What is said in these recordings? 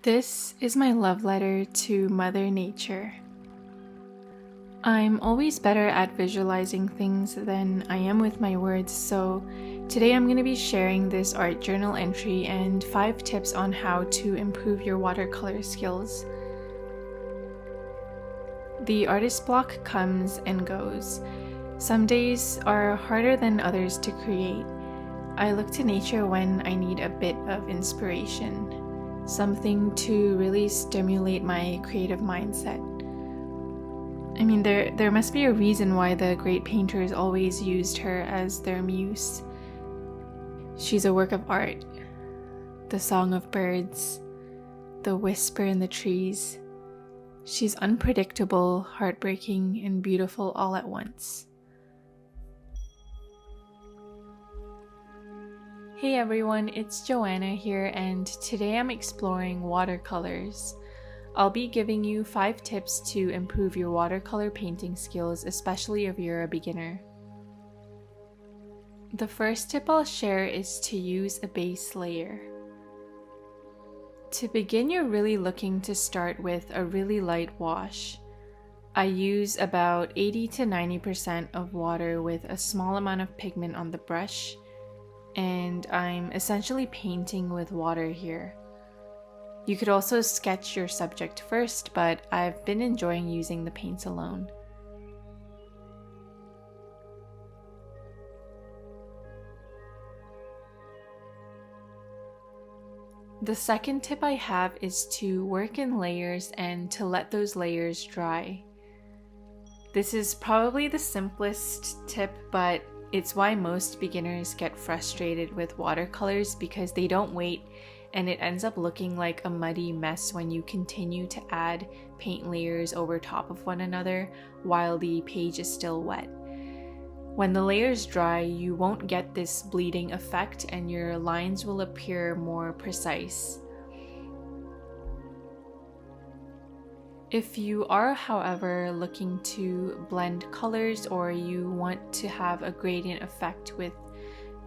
This is my love letter to Mother Nature. I'm always better at visualizing things than I am with my words, so today I'm going to be sharing this art journal entry and 5 tips on how to improve your watercolor skills. The artist block comes and goes. Some days are harder than others to create. I look to nature when I need a bit of inspiration. Something to really stimulate my creative mindset. I mean, there must be a reason why the great painters always used her as their muse. She's a work of art. The song of birds, the whisper in the trees. She's unpredictable, heartbreaking, and beautiful all at once. Hey everyone, it's Joanna here, and today I'm exploring watercolors. I'll be giving you 5 tips to improve your watercolor painting skills, especially if you're a beginner. The first tip I'll share is to use a base layer. To begin, you're really looking to start with a really light wash. I use about 80 to 90% of water with a small amount of pigment on the brush, and I'm essentially painting with water here. You could also sketch your subject first, but I've been enjoying using the paints alone. The second tip I have is to work in layers and to let those layers dry. This is probably the simplest tip, but it's why most beginners get frustrated with watercolors because they don't wait and it ends up looking like a muddy mess when you continue to add paint layers over top of one another while the page is still wet. When the layers dry, you won't get this bleeding effect and your lines will appear more precise. If you are, however, looking to blend colors or you want to have a gradient effect with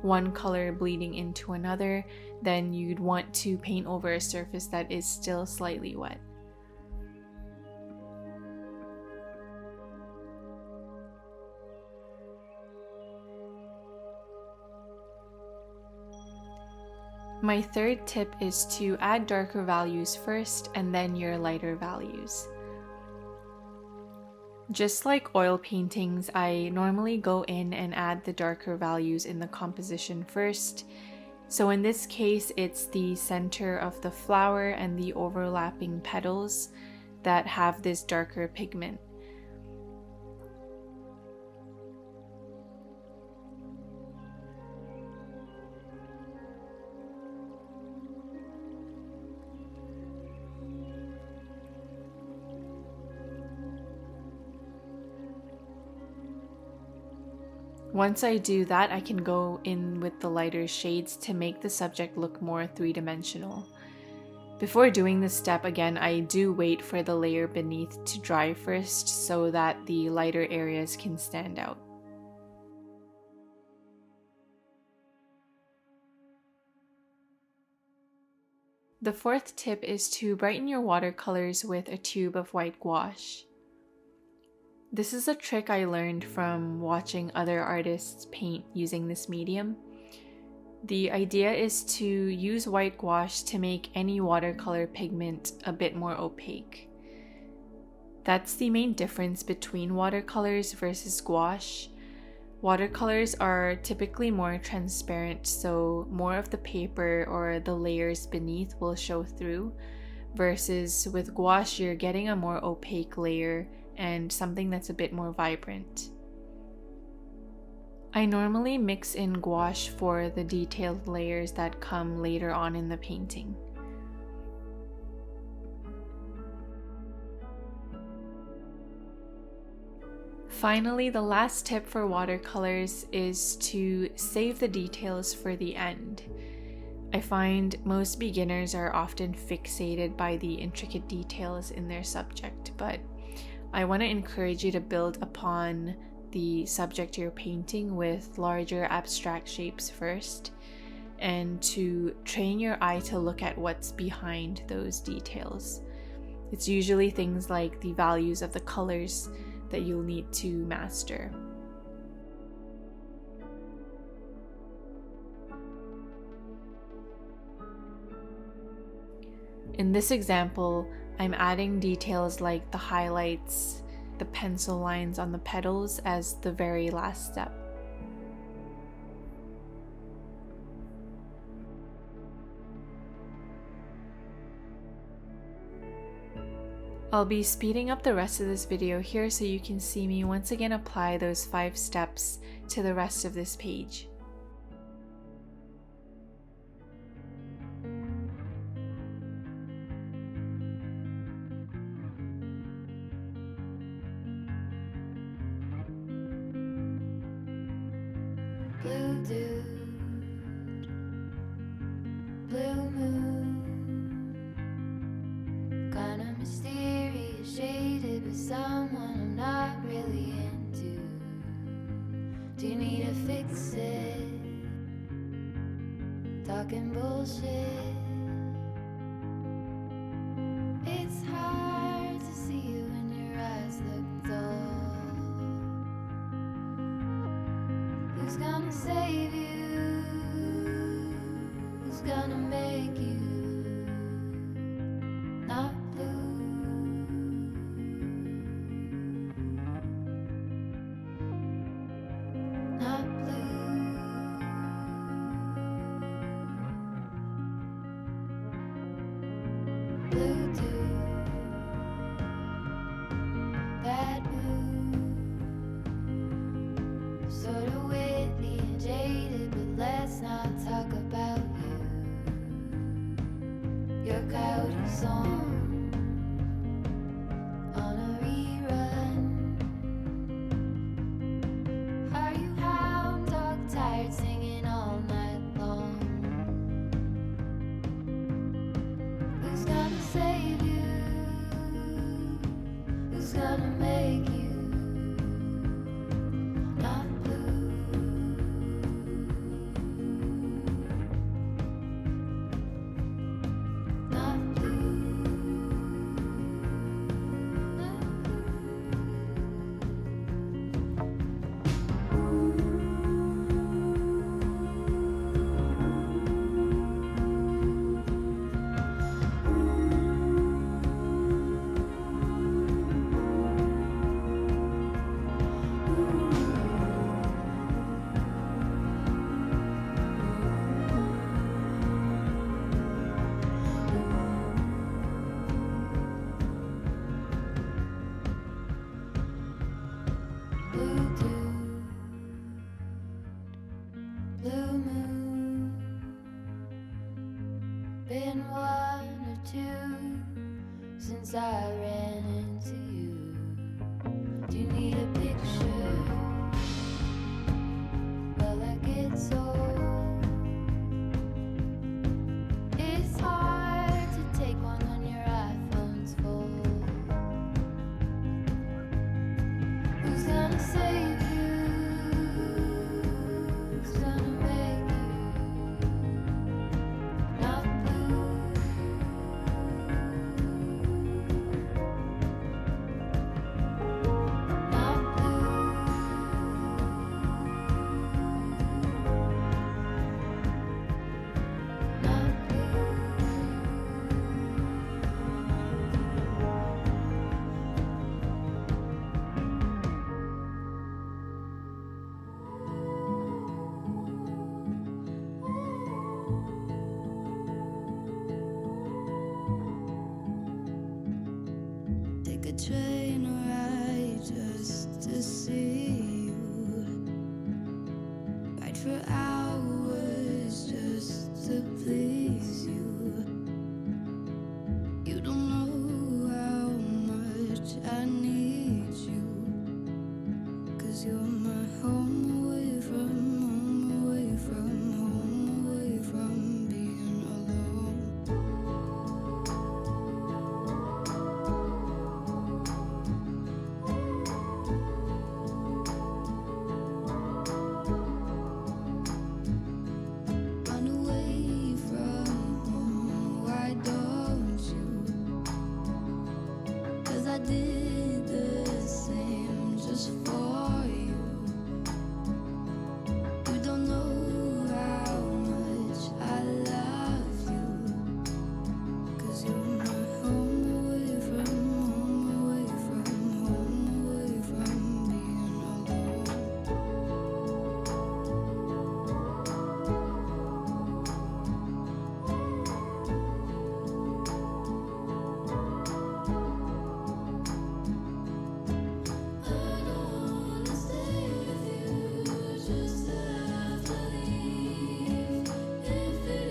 one color bleeding into another, then you'd want to paint over a surface that is still slightly wet. My third tip is to add darker values first and then your lighter values. Just like oil paintings, I normally go in and add the darker values in the composition first. So in this case, it's the center of the flower and the overlapping petals that have this darker pigment. Once I do that, I can go in with the lighter shades to make the subject look more three-dimensional. Before doing this step, again, I do wait for the layer beneath to dry first so that the lighter areas can stand out. The fourth tip is to brighten your watercolors with a tube of white gouache. This is a trick I learned from watching other artists paint using this medium. The idea is to use white gouache to make any watercolor pigment a bit more opaque. That's the main difference between watercolors versus gouache. Watercolors are typically more transparent, so more of the paper or the layers beneath will show through, versus with gouache you're getting a more opaque layer and something that's a bit more vibrant. I normally mix in gouache for the detailed layers that come later on in the painting. Finally, the last tip for watercolors is to save the details for the end. I find most beginners are often fixated by the intricate details in their subject, but I want to encourage you to build upon the subject you're painting with larger abstract shapes first. and to train your eye to look at what's behind those details. It's usually things like the values of the colors that you'll need to master. In this example, I'm adding details like the highlights, the pencil lines on the petals as the very last step. I'll be speeding up the rest of this video here so you can see me once again apply those 5 steps to the rest of this page. Blue dude, blue moon, kinda mysterious, shaded with someone I'm not really into. Do you need to fix it? Talking bullshit. It's hard to see you when your eyes look dull. Who's gonna save you? Who's gonna make you not blue? Not blue. Blue dude, bad mood, sorta witty and jaded, but let's not talk about you. Your coyote song on a rerun. Are you hound dog tired, singing all night long? Who's gonna save you? Who's gonna make you not blue? Not blue. Not blue dude, blue moon, been 1 or 2 since I ran into you. Do you need a picture? Well, that gets old. It's hard to take one when your iPhone's full. Who's gonna save you? Who's gonna make you not blue? Not blue. Not blue. Take a train ride just to see you. Ride for hours just to please you. You don't know how much I need you. 'Cause you're my home away from home, away from home, away from being alone. Run away did the same just for you. You don't know how much I love you, 'cause you're my home away from home, away from home, away from being alone. I don't wanna stay with you just to have to leave. If it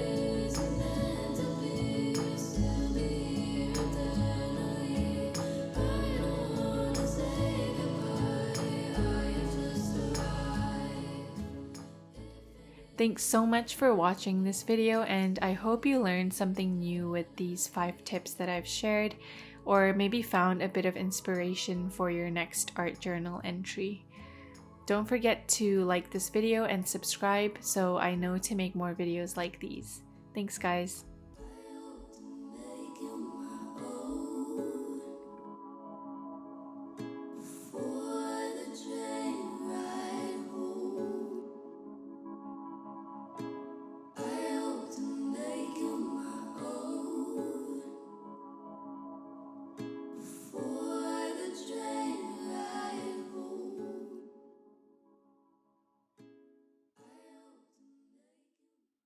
isn't meant to be, you'll still be here eternally. I don't wanna say goodbye, I just arrived. Thanks so much for watching this video, and I hope you learned something new with these 5 tips that I've shared, or maybe found a bit of inspiration for your next art journal entry. Don't forget to like this video and subscribe so I know to make more videos like these. Thanks guys!